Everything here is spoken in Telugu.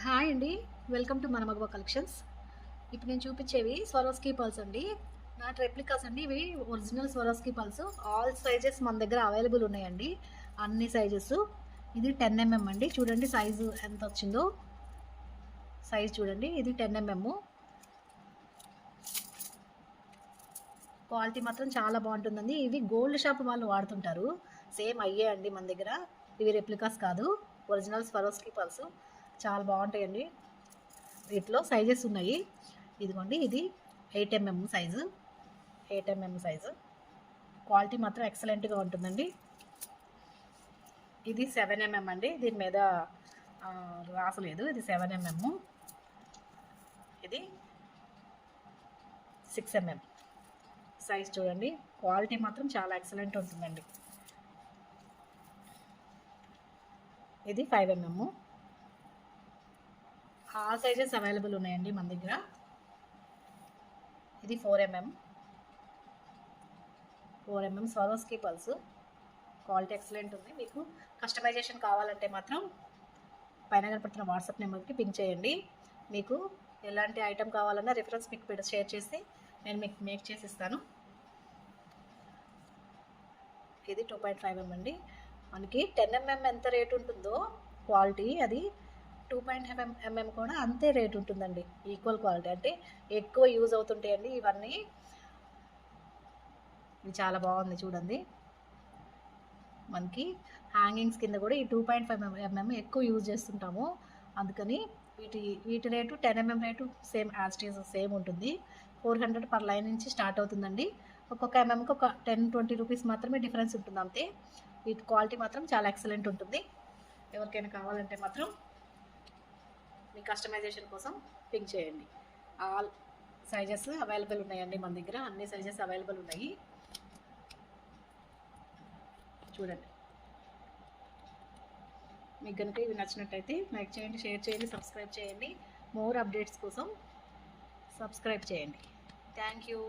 హాయ్ అండి. వెల్కమ్ టు మన మగవ కలెక్షన్స్. ఇప్పుడు నేను చూపించేవి స్వరోస్కీ పల్స్ అండి. నాట్ రెప్లికాస్ అండి. ఇవి original Swarovski pulse. All sizes మన దగ్గర అవైలబుల్ ఉన్నాయండి. అన్ని సైజెస్. ఇది 10 mm అండి. చూడండి సైజు ఎంత వచ్చిందో. సైజ్ చూడండి. ఇది 10 mm. క్వాలిటీ మాత్రం చాలా బాగుంటుందండి. ఇవి గోల్డ్ షాప్ వాళ్ళు వాడుతుంటారు. సేమ్ అయ్యే అండి మన దగ్గర. ఇవి రెప్లికాస్ కాదు, ఒరిజినల్ స్వరోస్కీ పల్స్. చాలా బాగుంటాయండి. వీటిలో సైజెస్ ఉన్నాయి. ఇదిగోండి, ఇది 8 mm size. 8 mm size. Quality మాత్రం ఎక్సలెంట్గా ఉంటుందండి. ఇది 7 mm అండి. దీని మీద రాసలేదు. ఇది 7 mm. ఇది 6 mm సైజ్ చూడండి. క్వాలిటీ మాత్రం చాలా ఎక్సలెంట్ ఉంటుందండి. ఇది 5 mm. ఆల్ సైజెస్ అవైలబుల్ ఉన్నాయండి మన దగ్గర. ఇది 4 mm. 4 mm Swarovski pulse. Quality excellent ఉంది. మీకు కస్టమైజేషన్ కావాలంటే మాత్రం పైన కనపడుతున్న వాట్సాప్ నెంబర్కి పింక్ చేయండి. మీకు ఎలాంటి ఐటెం కావాలన్నా రిఫరెన్స్ పిక్ షేర్ చేసి నేను మీకు మేక్ చేసి ఇస్తాను. ఇది 2.5 mm అండి. మనకి 10 mm ఎంత రేట్ ఉంటుందో క్వాలిటీ, అది 2.5 mm కూడా అంతే రేట్ ఉంటుందండి. ఈక్వల్ క్వాలిటీ, అంటే ఎక్కువ యూజ్ అవుతుంటాయండి ఇవన్నీ. ఇది చాలా బాగుంది చూడండి. మనకి హ్యాంగింగ్స్ కింద కూడా ఈ 2.5 mm ఎక్కువ యూజ్ చేస్తుంటాము. అందుకని వీటి rate 10 mm rate same as it is same ఉంటుంది. 400 పర్ లైన్ నుంచి స్టార్ట్ అవుతుందండి. ఒక్కొక్క ఎంఎంకి ఒక 10-20 రూపీస్ మాత్రమే డిఫరెన్స్ ఉంటుంది అంతే. వీటి క్వాలిటీ మాత్రం చాలా ఎక్సలెంట్ ఉంటుంది. ఎవరికైనా కావాలంటే మాత్రం మీ కస్టమైజేషన్ కోసం పింక్ చేయండి. ఆల్ సైజెస్ అవైలబుల్ ఉన్నాయండి మన దగ్గర. అన్ని సైజెస్ అవైలబుల్ ఉన్నాయి. చూడండి. మీకు కనుక ఇవి నచ్చినట్టయితే లైక్ చేయండి, షేర్ చేయండి, సబ్స్క్రైబ్ చేయండి. మోర్ అప్డేట్స్ కోసం సబ్స్క్రైబ్ చేయండి. Thank you.